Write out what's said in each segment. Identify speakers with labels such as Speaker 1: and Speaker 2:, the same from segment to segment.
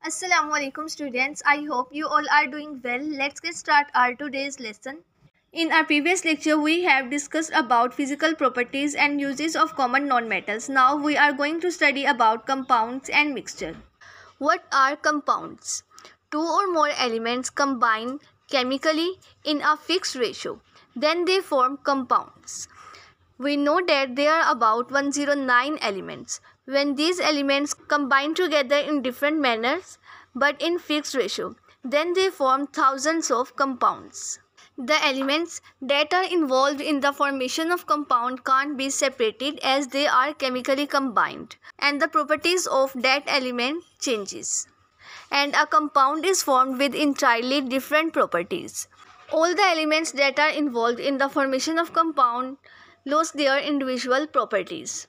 Speaker 1: Assalamualaikum students. I hope you all are doing well. Let's get start our today's lesson. In our previous lecture we have discussed about physical properties and uses of common nonmetals. Now we are going to study about compounds and mixture. What are compounds? Two or more elements combine chemically in a fixed ratio. Then they form compounds. We know that there are about 109 elements. When these elements combine together in different manners but in fixed ratio, then they form thousands of compounds. The elements that are involved in the formation of compound can't be separated as they are chemically combined, and the properties of that element changes. And a compound is formed with entirely different properties. All the elements that are involved in the formation of compound lose their individual properties.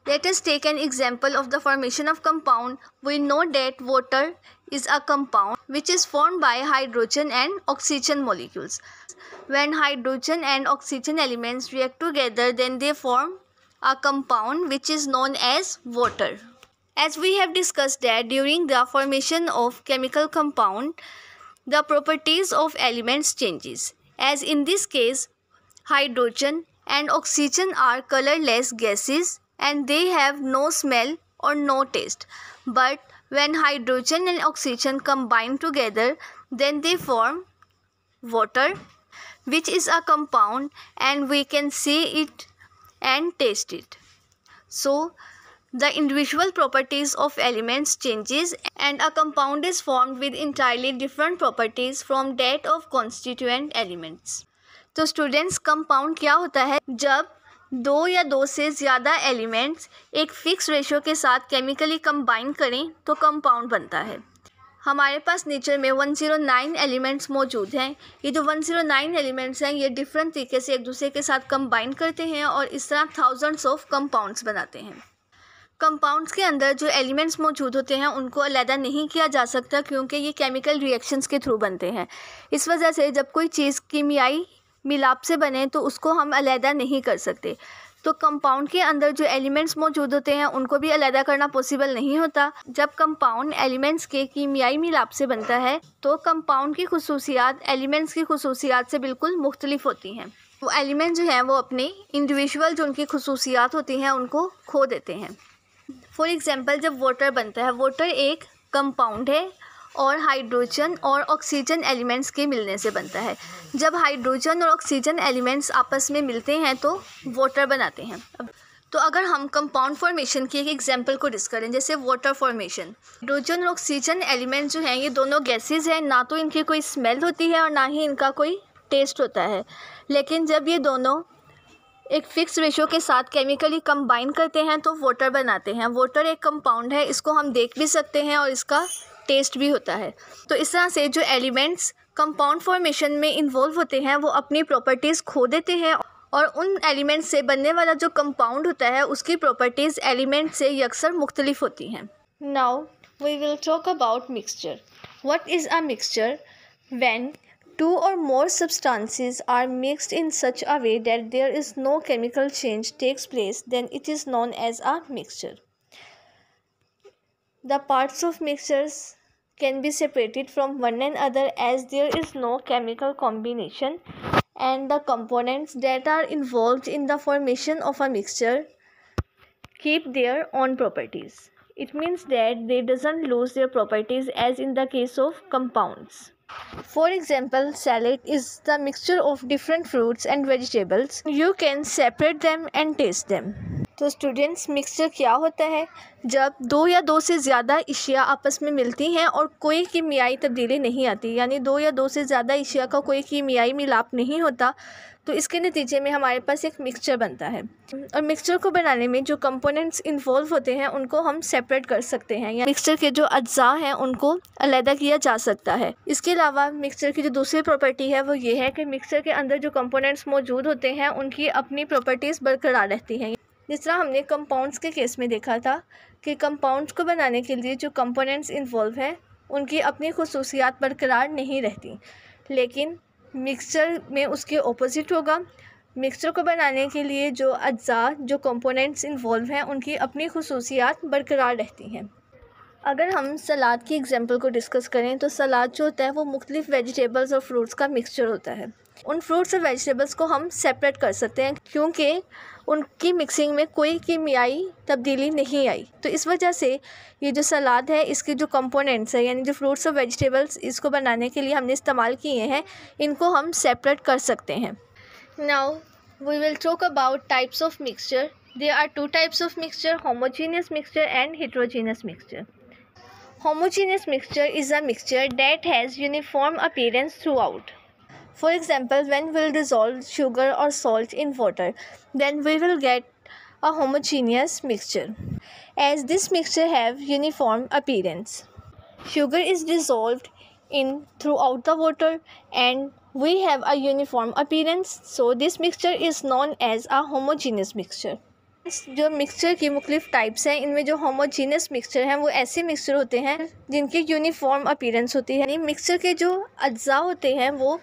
Speaker 1: Let us take an example of the formation of compound. We know that water is a compound which is formed by hydrogen and oxygen molecules. When hydrogen and oxygen elements react together, then they form a compound which is known as water. As we have discussed that during the formation of chemical compound, the properties of elements changes. As in this case, hydrogen and oxygen are colorless gases and they have no smell or no taste. But when hydrogen and oxygen combine together, then they form water, which is a compound and we can see it and taste it. So the individual properties of elements changes and a compound is formed with entirely different properties from that of constituent elements. तो students, compound क्या होता है? जब दो या दो से ज़्यादा एलिमेंट्स एक फिक्स रेशियो के साथ केमिकली कंबाइन करें तो कंपाउंड बनता है. हमारे पास नेचर में 109 एलिमेंट्स मौजूद हैं. ये जो 109 एलिमेंट्स हैं ये डिफरेंट तरीके से एक दूसरे के साथ कंबाइन करते हैं और इस तरह थाउजेंड्स ऑफ कंपाउंड्स बनाते हैं. कंपाउंड्स के अंदर जो एलिमेंट्स मौजूद होते हैं उनको अलहदा नहीं किया जा सकता क्योंकि ये केमिकल रिएक्शंस के थ्रू बनते हैं. इस वजह से जब कोई चीज़ कीमियाई मिलाप से बने तो उसको हम अलहदा नहीं कर सकते. तो कंपाउंड के अंदर जो एलिमेंट्स मौजूद होते हैं उनको भी अलहदा करना पॉसिबल नहीं होता. जब कंपाउंड एलिमेंट्स के कीमियाई मिलाप से बनता है तो कंपाउंड की खुसूसियात एलिमेंट्स की खुसूसियात से बिल्कुल मुख्तलिफ होती हैं. वो एलिमेंट जो हैं वो अपने इंडिविजुअल जो उनकी खुसूसियात होती हैं उनको खो देते हैं. फॉर एग्जांपल, जब वाटर बनता है, वाटर एक कंपाउंड है और हाइड्रोजन और ऑक्सीजन एलिमेंट्स के मिलने से बनता है. जब हाइड्रोजन और ऑक्सीजन एलिमेंट्स आपस में मिलते हैं तो वाटर बनाते हैं. तो अगर हम कंपाउंड फॉर्मेशन की एक एग्जांपल को डिस्कस करें, जैसे वाटर फॉर्मेशन, हाइड्रोजन और ऑक्सीजन एलिमेंट्स जो हैं ये दोनों गैसेज हैं. ना तो इनकी कोई स्मेल होती है और ना ही इनका कोई टेस्ट होता है. लेकिन जब ये दोनों एक फिक्स रेशियो के साथ केमिकली कंबाइन करते हैं तो वाटर बनाते हैं. वाटर एक कंपाउंड है, इसको हम देख भी सकते हैं और इसका टेस्ट भी होता है. तो इस तरह से जो एलिमेंट्स कंपाउंड फॉर्मेशन में इन्वॉल्व होते हैं वो अपनी प्रॉपर्टीज़ खो देते हैं और उन एलिमेंट्स से बनने वाला जो कंपाउंड होता है उसकी प्रॉपर्टीज़ एलिमेंट से यकसर मुख्तलिफ होती हैं. Now we will talk about mixture. What is a mixture? When two or more substances are mixed in such a way that there is no chemical change takes place, then it is known as a mixture. The parts of mixtures can be separated from one another as there is no chemical combination, and the components that are involved in the formation of a mixture keep their own properties. It means that they doesn't lose their properties as in the case of compounds. For example, salad is the mixture of different fruits and vegetables. You can separate them and taste them. तो students, mixture क्या होता है? जब दो या दो से ज़्यादा अशिया आपस में मिलती हैं और कोई कीमियाई तब्दीली नहीं आती, यानी दो या दो से ज़्यादा अशिया का कोई कीमियाई मिलाप नहीं होता, तो इसके नतीजे में हमारे पास एक मिक्सचर बनता है. और मिक्सचर को बनाने में जो कंपोनेंट्स इन्वॉल्व होते हैं उनको हम सेपरेट कर सकते हैं, या मिक्सचर के जो अज्जा हैं उनको अलहदा किया जा सकता है. इसके अलावा मिक्सचर की जो दूसरी प्रॉपर्टी है वो ये है कि मिक्सचर के अंदर जो कंपोनेंट्स मौजूद होते हैं उनकी अपनी प्रॉपर्टीज़ बरकरार रहती हैं. जिस तरह हमने कंपाउंड्स के केस में देखा था कि कंपाउंड्स को बनाने के लिए जो कंपोनेंट्स इन्वॉल्व हैं उनकी अपनी खुसूसियात बरकरार नहीं रहती, लेकिन मिक्सचर में उसके ऑपोजिट होगा. मिक्सचर को बनाने के लिए जो अज्जा जो कंपोनेंट्स इन्वॉल्व हैं उनकी अपनी खुसूसियात बरकरार रहती हैं. अगर हम सलाद की एग्जांपल को डिस्कस करें तो सलाद जो होता है वो मुख्तलिफ वेजिटेबल्स और फ्रूट्स का मिक्सचर होता है। उन फ्रूट्स और वेजिटेबल्स को हम सेपरेट कर सकते हैं क्योंकि उनकी मिक्सिंग में कोई कीमियाई तब्दीली नहीं आई। तो इस वजह से ये जो सलाद है इसके जो कंपोनेंट्स हैं यानी जो फ्रूट्स और वेजिटेबल्स इसको बनाने के लिए हमने इस्तेमाल किए हैं इनको हम सेपरेट कर सकते हैं। Now we will talk about types of mixture. There are two types of mixture, homogeneous mixture and heterogeneous mixture. Homogeneous mixture is a mixture that has uniform appearance throughout. For example, when we'll dissolve sugar or salt in water, then we will get a homogeneous mixture, as this mixture have uniform appearance. Sugar is dissolved in throughout the water and we have a uniform appearance, so this mixture is known as a homogeneous mixture. जो mixture की मुख्तलिफ types हैं इनमें जो homogeneous mixture हैं वो ऐसे mixture होते हैं जिनकी यूनिफॉर्म अपीयरेंस होती है, यानी मिक्सचर के जो अज्जा होते हैं वो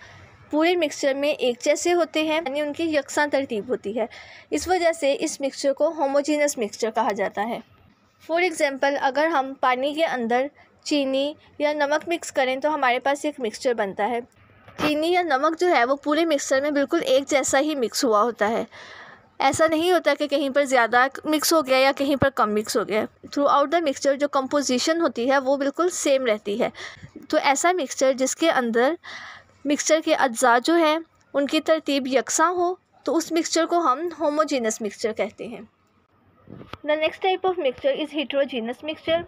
Speaker 1: पूरे मिक्सचर में एक जैसे होते हैं, यानी उनकी यकसां तरतीब होती है। इस वजह से इस मिक्सचर को होमोजीनियस मिक्सचर कहा जाता है। फॉर एग्ज़ाम्पल, अगर हम पानी के अंदर चीनी या नमक मिक्स करें तो हमारे पास एक मिक्सचर बनता है। चीनी या नमक जो है वो पूरे मिक्सचर में बिल्कुल एक जैसा ही मिक्स हुआ होता है। ऐसा नहीं होता कि कहीं पर ज़्यादा मिक्स हो गया या कहीं पर कम मिक्स हो गया। थ्रू आउट द मिक्सचर जो कंपोजिशन होती है वो बिल्कुल सेम रहती है। तो ऐसा मिक्सचर जिसके अंदर मिक्सचर के अज्जा जो हैं उनकी तरतीब यकसां हो तो उस मिक्सचर को हम होमोजीनस मिक्सचर कहते हैं। The next type of mixture is heterogeneous mixture.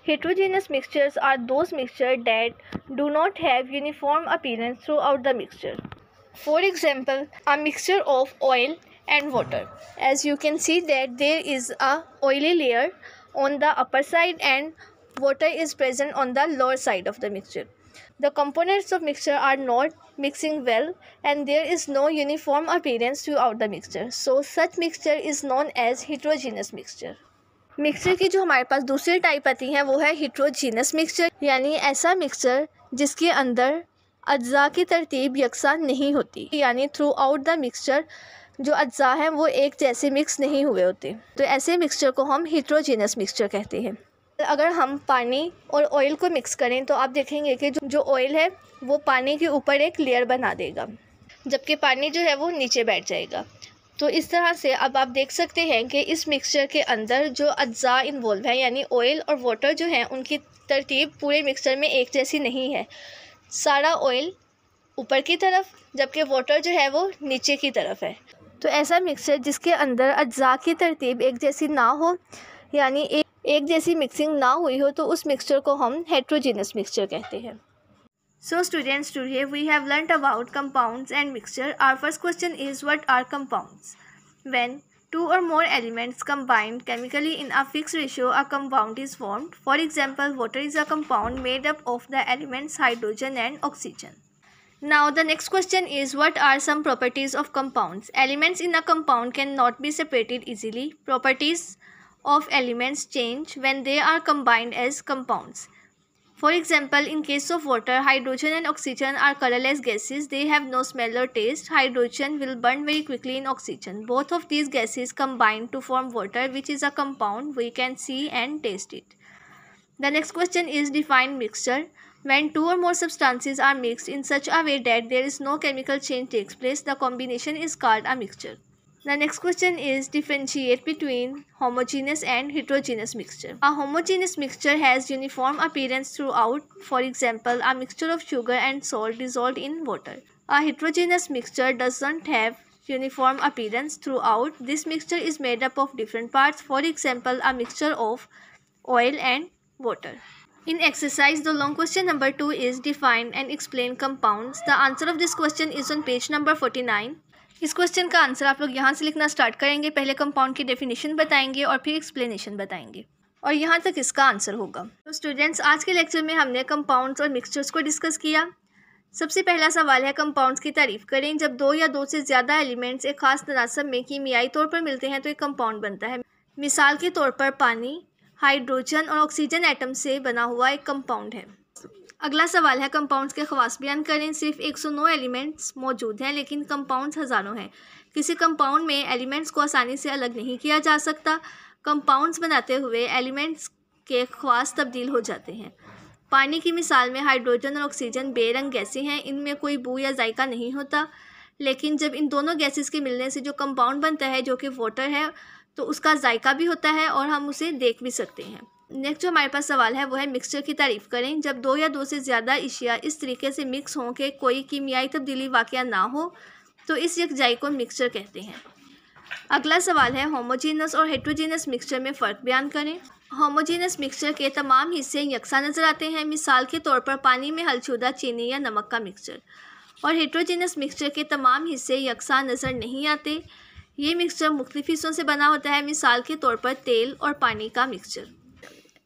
Speaker 1: Heterogeneous mixtures are those mixtures that do not have uniform appearance throughout the mixture. For example, a mixture of oil and water. As you can see that there is a oily layer on the upper side and water is present on the lower side of the mixture. The components of mixture are not mixing well and there is no uniform appearance throughout the mixture. So such mixture is known as heterogeneous mixture. Mixture की जो हमारे पास दूसरी type आती हैं वो है heterogeneous mixture, यानी ऐसा मिक्सचर जिसके अंदर अज्जा की तरतीब यकसां नहीं होती, यानी थ्रू आउट द मिक्सचर जो अज्जा हैं वो एक जैसे मिक्स नहीं हुए होते। तो ऐसे मिक्सचर को हम heterogeneous मिक्सचर कहते हैं। अगर हम पानी और ऑयल को मिक्स करें तो आप देखेंगे कि जो ऑयल है वो पानी के ऊपर एक लेयर बना देगा जबकि पानी जो है वो नीचे बैठ जाएगा। तो इस तरह से अब आप देख सकते हैं कि इस मिक्सचर के अंदर जो अज्जा इन्वॉल्व है यानी ऑयल और वाटर जो हैं उनकी तरतीब पूरे मिक्सचर में एक जैसी नहीं है। सारा ऑयल ऊपर की तरफ जबकि वाटर जो है वो नीचे की तरफ है। तो ऐसा मिक्सचर जिसके अंदर अज्जा की तरतीब एक जैसी ना हो यानी एक जैसी मिक्सिंग ना हुई हो तो उस मिक्सचर को हम हेट्रोजीनस मिक्सचर कहते हैं। So students, today we have learnt about compounds and mixture. Our first question is, what are compounds? When two or more elements combined chemically in a fixed ratio, a compound is formed. For example, water is a compound made up of the elements hydrogen and oxygen. Now the next question is, what are some properties of compounds? Elements in a compound cannot be separated easily. Properties of elements change when they are combined as compounds. For example, in case of water, hydrogen and oxygen are colorless gases. They have no smell or taste. Hydrogen will burn very quickly in oxygen. Both of these gases combine to form water, which is a compound. We can see and taste it. The next question is, define mixture. When two or more substances are mixed in such a way that there is no chemical change takes place, the combination is called a mixture. The next question is, differentiate between homogeneous and heterogeneous mixture. A homogeneous mixture has uniform appearance throughout. For example, a mixture of sugar and salt dissolved in water. A heterogeneous mixture doesn't have uniform appearance throughout. This mixture is made up of different parts. For example, a mixture of oil and water. In exercise, the long question number 2 is, define and explain compounds. The answer of this question is on page number 49. इस question का answer आप लोग यहाँ से लिखना start करेंगे। पहले compound की डेफिनेशन बताएंगे और फिर एक्सप्लेनेशन बताएंगे और यहाँ तक इसका आंसर होगा। तो स्टूडेंट्स, आज के लेक्चर में हमने कंपाउंड्स और मिक्सचर्स को डिस्कस किया। सबसे पहला सवाल है, कंपाउंड्स की तारीफ करें। जब दो या दो से ज़्यादा एलिमेंट्स एक खास तनासब में कीमियाई तौर पर मिलते हैं तो एक कंपाउंड बनता है। मिसाल के तौर पर पानी हाइड्रोजन और ऑक्सीजन एटम से बना हुआ एक कंपाउंड है। अगला सवाल है, कंपाउंड्स के खवास बयान करें। सिर्फ 109 एलिमेंट्स मौजूद हैं लेकिन कंपाउंड्स हज़ारों हैं। किसी कंपाउंड में एलिमेंट्स को आसानी से अलग नहीं किया जा सकता। कंपाउंड्स बनाते हुए एलिमेंट्स के ख़ास तब्दील हो जाते हैं। पानी की मिसाल में हाइड्रोजन और ऑक्सीजन बेरंग गैसें हैं, इनमें कोई बू या जायका नहीं होता, लेकिन जब इन दोनों गैसेस के मिलने से जो कंपाउंड बनता है जो कि वाटर है, तो उसका जायका भी होता है और हम उसे देख भी सकते हैं। नेक्स्ट जो हमारे पास सवाल है वो है मिक्सचर की तारीफ़ करें। जब दो या दो से ज़्यादा अशिया इस तरीके से मिक्स हों कि कोई कीमियाई तब्दीली वाक़या ना हो, तो इस यकजाई को मिक्सचर कहते हैं। अगला सवाल है होमोजीनस और हेट्रोजीनस मिक्सचर में फ़र्क बयान करें। होमोजीनस मिक्सचर के तमाम हिस्से यकसा नज़र आते हैं, मिसाल के तौर पर पानी में हलशुदा चीनी या नमक का मिक्सचर। और हेट्रोजीनस मिक्सचर के तमाम हिस्से यकसा नज़र नहीं आते, ये मिक्सचर मुख्तलिफ हिस्सों से बना होता है, मिसाल के तौर पर तेल और पानी का मिक्सचर।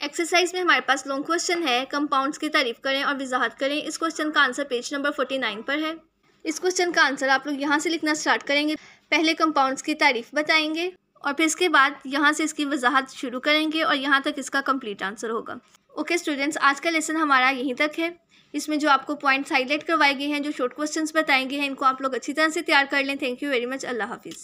Speaker 1: एक्सरसाइज में हमारे पास लॉन्ग क्वेश्चन है, कंपाउंड्स की तारीफ़ करें और वजाहत करें। इस क्वेश्चन का आंसर पेज नंबर 49 पर है। इस क्वेश्चन का आंसर आप लोग यहाँ से लिखना स्टार्ट करेंगे। पहले कंपाउंड्स की तारीफ़ बताएंगे और फिर इसके बाद यहाँ से इसकी वजाहत शुरू करेंगे और यहाँ तक इसका कंप्लीट आंसर होगा। ओके स्टूडेंट्स, आज का लेसन हमारा यहीं तक है। इसमें जो आपको पॉइंट्स हाईलाइट करवाए गए हैं, जो शॉर्ट क्वेश्चंस बताएंगे हैं, इनको आप लोग अच्छी तरह से तैयार कर लें। Thank you very much. अल्लाह हाफिज़।